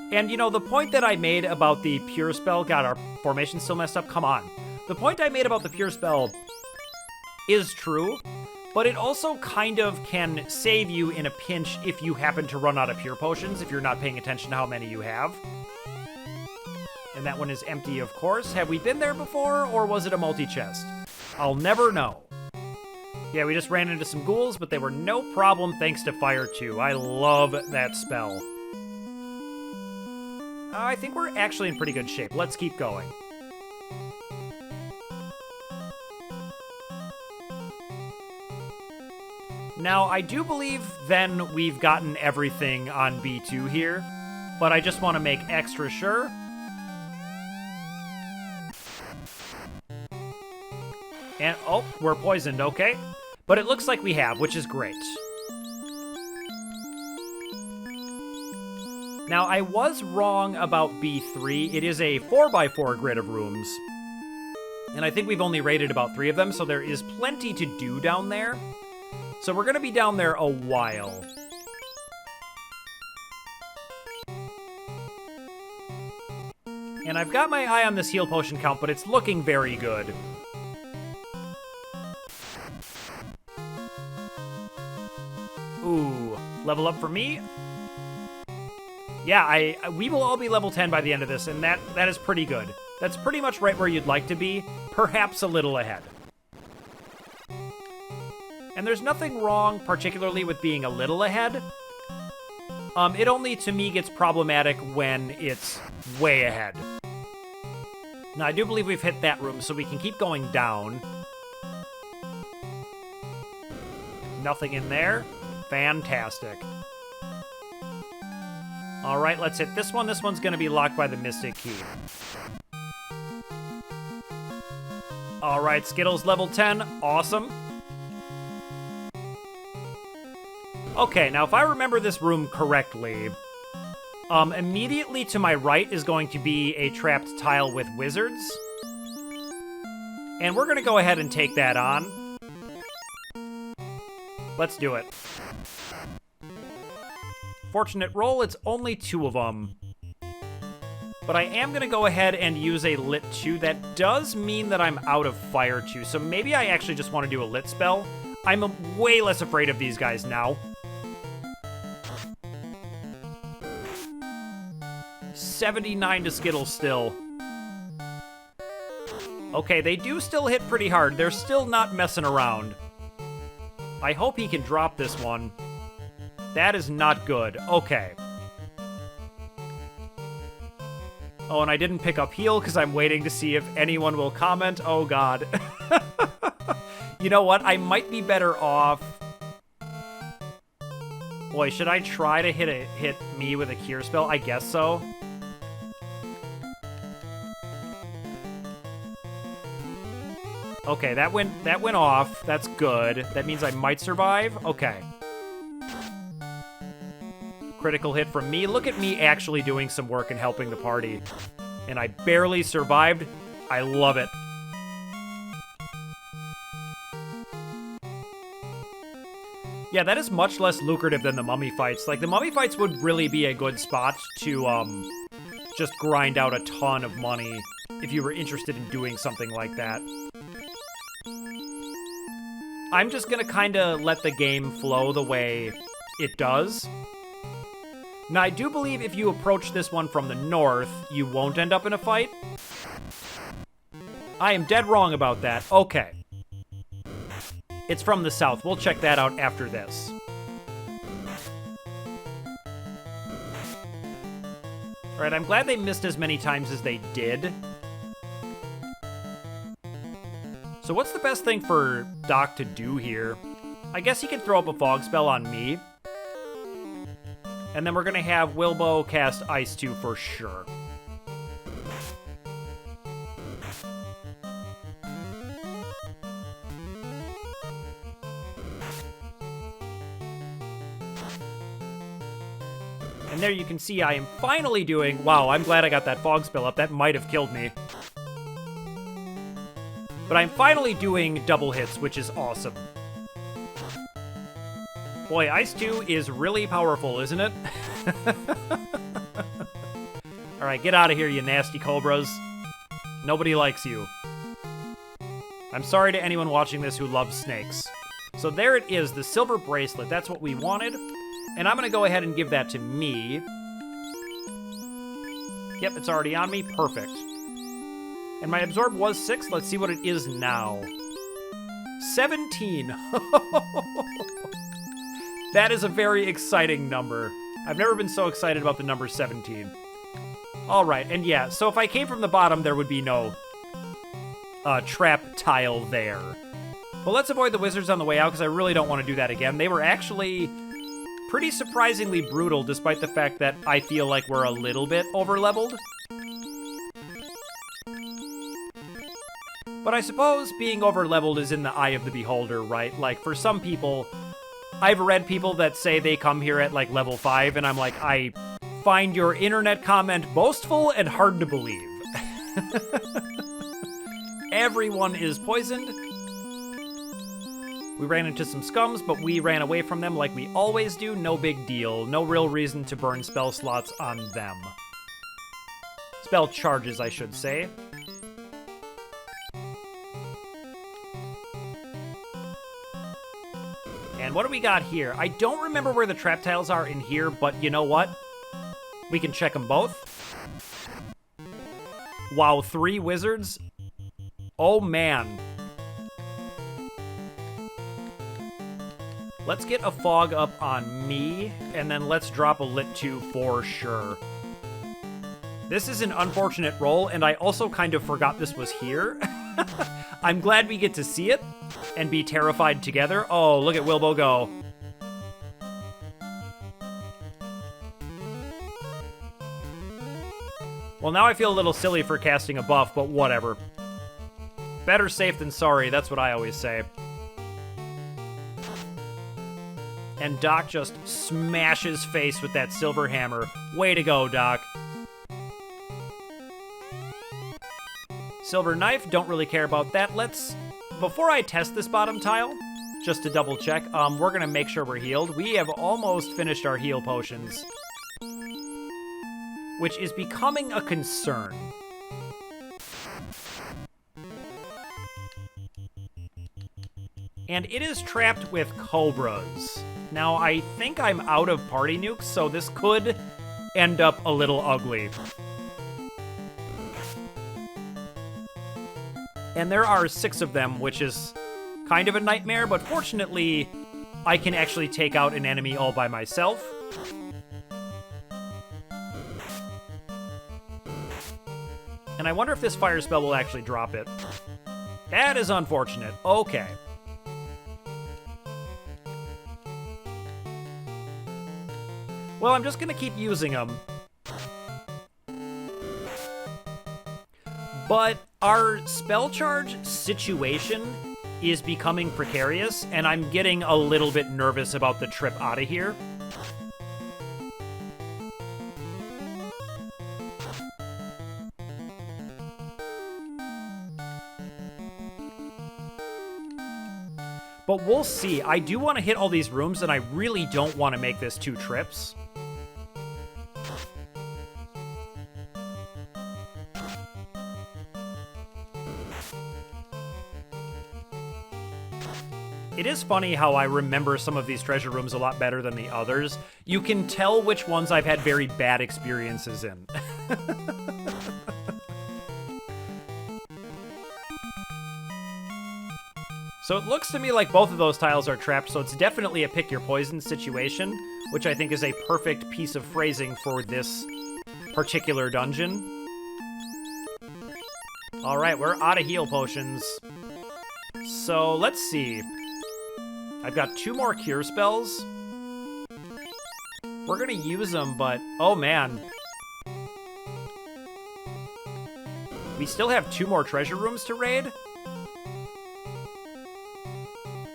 And, you know, the point that I made about the Pure Spell... God, our formation's still messed up? Come on. The point I made about the Pure Spell is true, but it also kind of can save you in a pinch if you happen to run out of Pure Potions, if you're not paying attention to how many you have. And that one is empty, of course. Have we been there before, or was it a multi-chest? I'll never know. Yeah, we just ran into some ghouls, but they were no problem thanks to Fire 2. I love that spell. I think we're actually in pretty good shape. Let's keep going. Now, I do believe then we've gotten everything on B2 here, but I just want to make extra sure. And, oh, we're poisoned, okay. But it looks like we have, which is great. Now, I was wrong about B3. It is a 4x4 grid of rooms. And I think we've only raided about 3 of them, so there is plenty to do down there. So we're going to be down there a while. And I've got my eye on this heal potion count, but it's looking very good. Ooh, level up for me? Yeah, we will all be level 10 by the end of this, and that is pretty good. That's pretty much right where you'd like to be, perhaps a little ahead. And there's nothing wrong, particularly with being a little ahead. It only, to me, gets problematic when it's way ahead. Now, I do believe we've hit that room, so we can keep going down. Nothing in there. Fantastic. All right, let's hit this one. This one's going to be locked by the Mystic Key. All right, Skittles level 10. Awesome. Okay, now if I remember this room correctly, immediately to my right is going to be a trapped tile with wizards. And we're going to go ahead and take that on. Let's do it. Fortunate roll, it's only 2 of them. But I am going to go ahead and use a Lit 2. That does mean that I'm out of Fire 2, so maybe I actually just want to do a Lit spell. I'm way less afraid of these guys now. 79 to Skittles still. Okay, they do still hit pretty hard. They're still not messing around. I hope he can drop this one. That is not good. Okay. Oh, and I didn't pick up heal because I'm waiting to see if anyone will comment. Oh, God. You know what? I might be better off. Boy, should I try to hit me with a cure spell? I guess so. Okay, that went off. That's good. That means I might survive. Okay. Critical hit from me. Look at me actually doing some work and helping the party. And I barely survived. I love it. Yeah, that is much less lucrative than the mummy fights. Like, the mummy fights would really be a good spot to, just grind out a ton of money if you were interested in doing something like that. I'm just gonna kinda let the game flow the way it does. Now, I do believe if you approach this one from the north, you won't end up in a fight. I am dead wrong about that. Okay. It's from the south. We'll check that out after this. Alright, I'm glad they missed as many times as they did. So what's the best thing for Doc to do here? I guess he can throw up a fog spell on me. And then we're going to have Wilbo cast Ice 2 for sure. And there you can see I am finally doing... Wow, I'm glad I got that fog spell up. That might have killed me. But I'm finally doing double hits, which is awesome. Boy, Ice 2 is really powerful, isn't it? Alright, get out of here, you nasty cobras. Nobody likes you. I'm sorry to anyone watching this who loves snakes. So there it is, the silver bracelet. That's what we wanted. And I'm going to go ahead and give that to me. Yep, it's already on me. Perfect. And my absorb was 6. Let's see what it is now. 17. That is a very exciting number. I've never been so excited about the number 17. All right, and yeah, so if I came from the bottom, there would be no trap tile there. But let's avoid the wizards on the way out, because I really don't want to do that again. They were actually pretty surprisingly brutal, despite the fact that I feel like we're a little bit over-leveled. But I suppose being over-leveled is in the eye of the beholder, right? Like, for some people, I've read people that say they come here at, like, level 5, and I'm like, I find your internet comment boastful and hard to believe. Everyone is poisoned. We ran into some scums, but we ran away from them like we always do. No big deal. No real reason to burn spell slots on them. Spell charges, I should say. And what do we got here? I don't remember where the trap tiles are in here, but you know what? We can check them both. Wow, 3 wizards? Oh, man. Let's get a fog up on me, and then let's drop a lit 2 for sure. This is an unfortunate roll, and I also kind of forgot this was here. I'm glad we get to see it and be terrified together. Oh, look at Wilbo go. Well, now I feel a little silly for casting a buff, but whatever. Better safe than sorry, that's what I always say. And Doc just smashes face with that silver hammer. Way to go, Doc. Silver knife, don't really care about that. Let's, before I test this bottom tile, just to double check, we're gonna make sure we're healed. We have almost finished our heal potions, which is becoming a concern. And it is trapped with cobras. Now, I think I'm out of party nukes, so this could end up a little ugly. And there are 6 of them, which is kind of a nightmare, but fortunately, I can actually take out an enemy all by myself. And I wonder if this fire spell will actually drop it. That is unfortunate. Okay. Well, I'm just gonna keep using them. But our spell charge situation is becoming precarious, and I'm getting a little bit nervous about the trip out of here. But we'll see. I do want to hit all these rooms, and I really don't want to make this 2 trips. It is funny how I remember some of these treasure rooms a lot better than the others. You can tell which ones I've had very bad experiences in. So it looks to me like both of those tiles are trapped, so it's definitely a pick your poison situation, which I think is a perfect piece of phrasing for this particular dungeon. All right, we're out of heal potions. So let's see. I've got 2 more cure spells. We're gonna use them, but oh man. We still have 2 more treasure rooms to raid.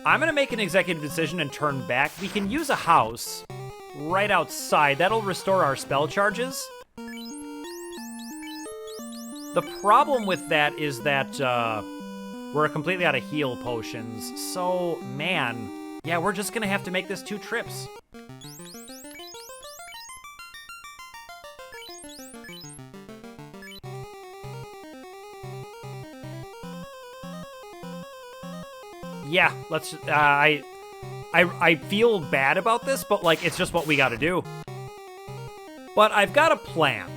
I'm gonna make an executive decision and turn back. We can use a house right outside. That'll restore our spell charges. The problem with that is that we're completely out of heal potions. So, man, yeah, we're just gonna have to make this 2 trips. Yeah, let's, I feel bad about this, but, like, it's just what we gotta do. But I've got a plan.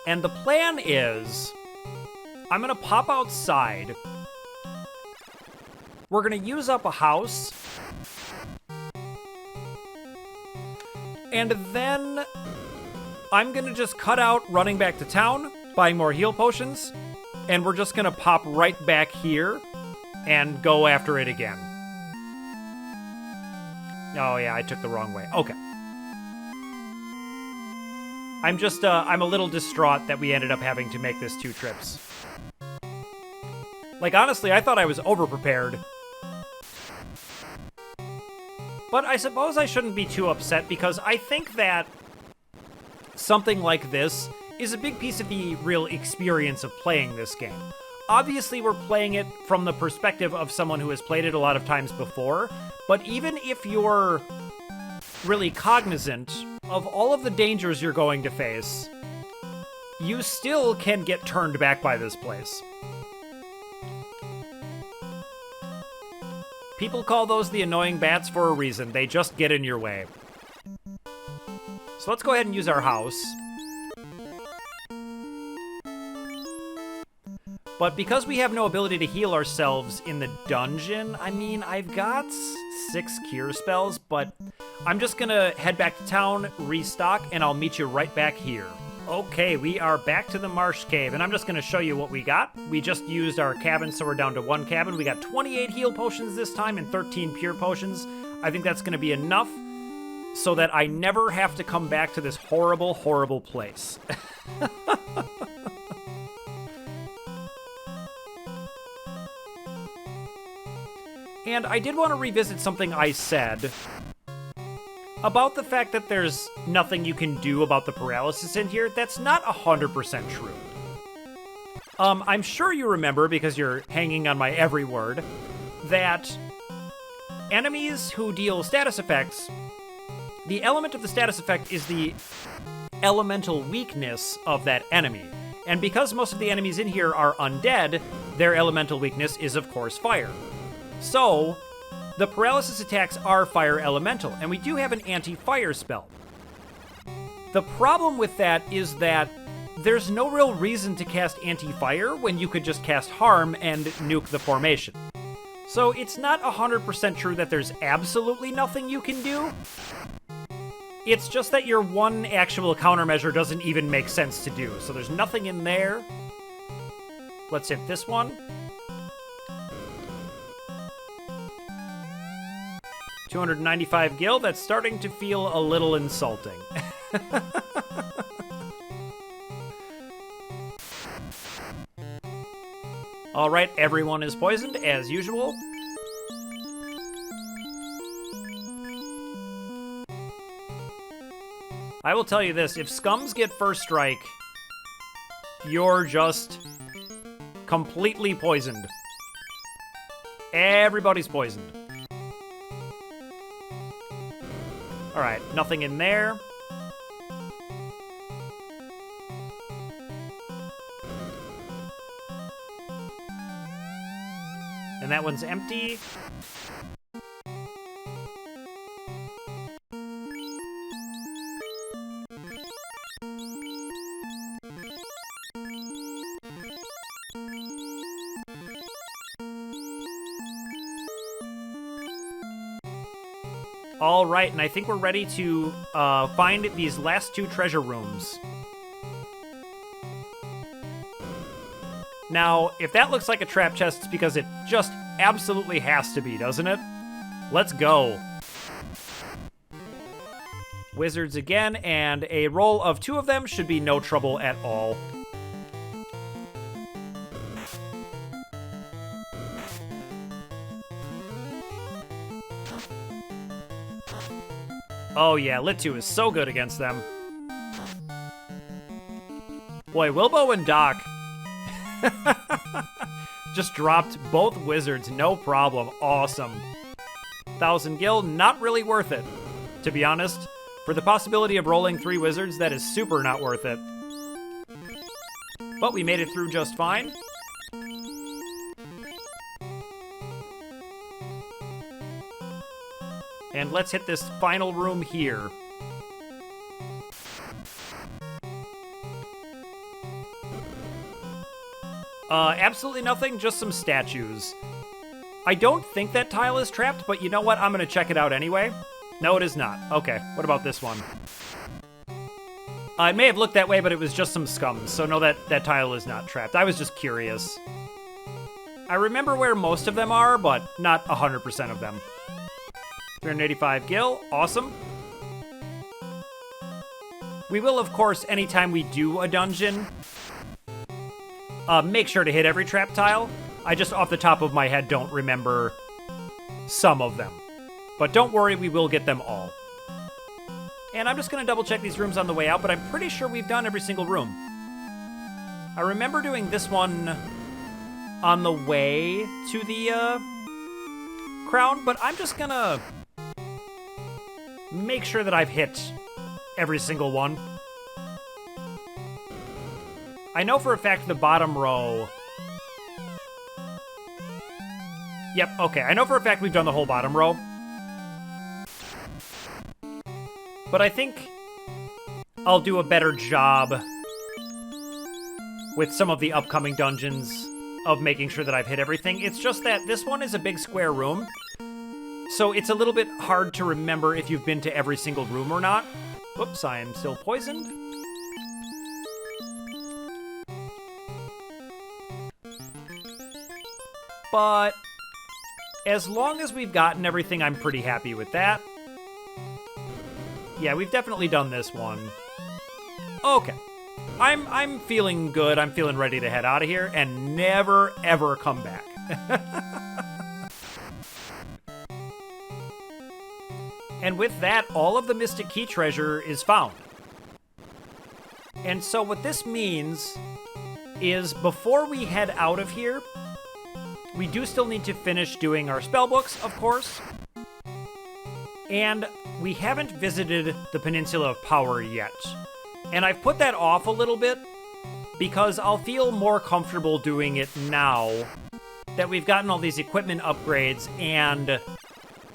And the plan is, I'm gonna pop outside. We're gonna use up a house. And then I'm gonna just cut out running back to town, buying more heal potions, and we're just gonna pop right back here and go after it again. Oh yeah, I took the wrong way. Okay. I'm just, I'm a little distraught that we ended up having to make this 2 trips. Like, honestly, I thought I was over-prepared. But I suppose I shouldn't be too upset, because I think that something like this is a big piece of the real experience of playing this game. Obviously, we're playing it from the perspective of someone who has played it a lot of times before, but even if you're really cognizant of all of the dangers you're going to face, you still can get turned back by this place. People call those the annoying bats for a reason. They just get in your way. So let's go ahead and use our house. But because we have no ability to heal ourselves in the dungeon, I mean, I've got 6 cure spells, but I'm just gonna head back to town, restock, and I'll meet you right back here. Okay, we are back to the Marsh Cave, and I'm just gonna show you what we got. We just used our cabin, so we're down to 1 cabin. We got 28 heal potions this time and 13 pure potions. I think that's gonna be enough so that I never have to come back to this horrible, horrible place. And I did want to revisit something I said about the fact that there's nothing you can do about the paralysis in here. That's not 100% true. I'm sure you remember, because you're hanging on my every word, that enemies who deal status effects, the element of the status effect is the elemental weakness of that enemy. And because most of the enemies in here are undead, their elemental weakness is, of course, fire. So, the paralysis attacks are fire elemental, and we do have an anti-fire spell. The problem with that is that there's no real reason to cast anti-fire when you could just cast harm and nuke the formation. So it's not 100% true that there's absolutely nothing you can do. It's just that your one actual countermeasure doesn't even make sense to do. So there's nothing in there. Let's hit this one. 295 gil, that's starting to feel a little insulting. Alright, everyone is poisoned, as usual. I will tell you this, if scums get first strike, you're just completely poisoned. Everybody's poisoned. Alright, nothing in there. And that one's empty. All right, and I think we're ready to find these last 2 treasure rooms. Now, if that looks like a trap chest, it's because it just absolutely has to be, doesn't it? Let's go. Wizards again, and a roll of 2 of them should be no trouble at all. Oh yeah, Lit 2 is so good against them. Boy, Wilbo and Doc just dropped both wizards, no problem. Awesome. 1,000 gil, not really worth it, to be honest. For the possibility of rolling 3 wizards, that is super not worth it. But we made it through just fine. And let's hit this final room here. Absolutely nothing, just some statues. I don't think that tile is trapped, but you know what? I'm gonna check it out anyway. No, it is not. Okay, what about this one? It may have looked that way, but it was just some scums, so no, that tile is not trapped. I was just curious. I remember where most of them are, but not 100% of them. 385 gil, awesome. We will, of course, anytime we do a dungeon, make sure to hit every trap tile. I just, off the top of my head, don't remember some of them. But don't worry, we will get them all. And I'm just going to double check these rooms on the way out, but I'm pretty sure we've done every single room. I remember doing this one on the way to the crown, but I'm just going to make sure that I've hit every single one. I know for a fact the bottom row... Yep, okay. I know for a fact we've done the whole bottom row. But I think I'll do a better job with some of the upcoming dungeons of making sure that I've hit everything. It's just that this one is a big square room, so it's a little bit hard to remember if you've been to every single room or not. Whoops, I am still poisoned. But as long as we've gotten everything, I'm pretty happy with that. Yeah, we've definitely done this one. Okay. I'm feeling good. I'm feeling ready to head out of here and never, ever come back. And with that, all of the Mystic Key treasure is found. And so what this means is before we head out of here, we do still need to finish doing our spellbooks, of course. And we haven't visited the Peninsula of Power yet. And I've put that off a little bit because I'll feel more comfortable doing it now that we've gotten all these equipment upgrades and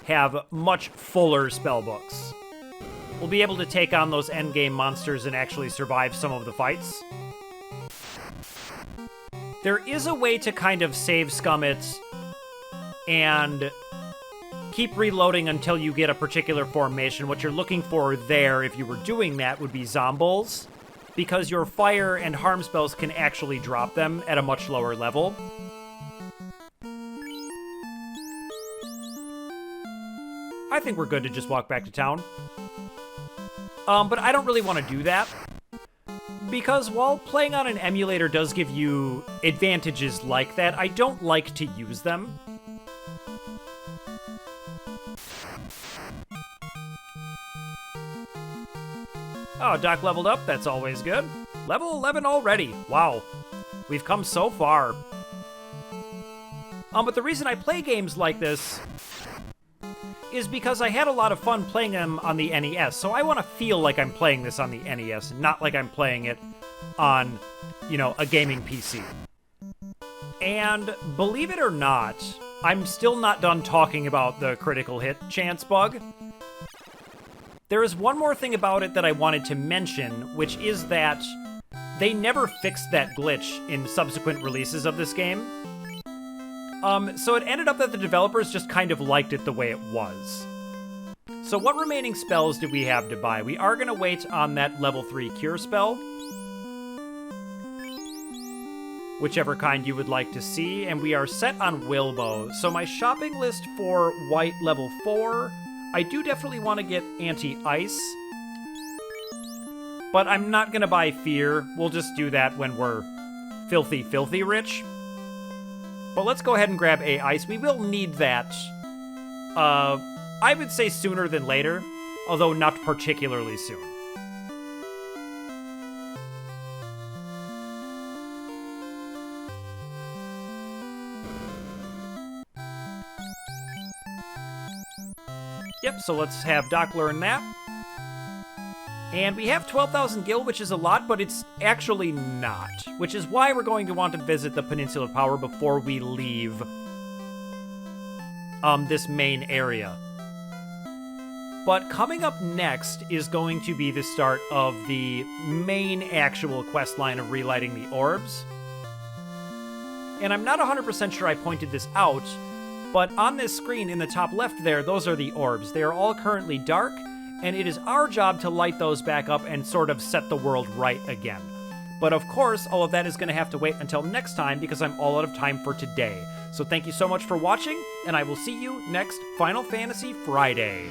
have much fuller spellbooks. We'll be able to take on those endgame monsters and actually survive some of the fights. There is a way to kind of save scum it and keep reloading until you get a particular formation. What you're looking for there, if you were doing that, would be zombies, because your fire and harm spells can actually drop them at a much lower level. I think we're good to just walk back to town. But I don't really want to do that, because while playing on an emulator does give you advantages like that, I don't like to use them. Oh, Doc leveled up. That's always good. Level 11 already. Wow. We've come so far. But the reason I play games like this is because I had a lot of fun playing them on the NES, so I want to feel like I'm playing this on the NES, not like I'm playing it on, you know, a gaming PC. And believe it or not, I'm still not done talking about the critical hit chance bug. There is one more thing about it that I wanted to mention, which is that they never fixed that glitch in subsequent releases of this game. So it ended up that the developers just kind of liked it the way it was. So what remaining spells do we have to buy? We are going to wait on that level 3 cure spell. whichever kind you would like to see, and we are set on Wilbo. So my shopping list for white level 4, I do definitely want to get anti-ice, but I'm not going to buy fear. We'll just do that when we're filthy, filthy rich. But let's go ahead and grab a ice. We will need that, I would say sooner than later, although not particularly soon. Yep, so let's have Doc learn that. And we have 12,000 gil, which is a lot, but it's actually not. Which is why we're going to want to visit the Peninsula of Power before we leave this main area. But coming up next is going to be the start of the main actual quest line of relighting the orbs. And I'm not 100% sure I pointed this out, but on this screen in the top left there, those are the orbs. They are all currently dark, and it is our job to light those back up and sort of set the world right again. But of course, all of that is going to have to wait until next time because I'm all out of time for today. So thank you so much for watching, and I will see you next Final Fantasy Friday.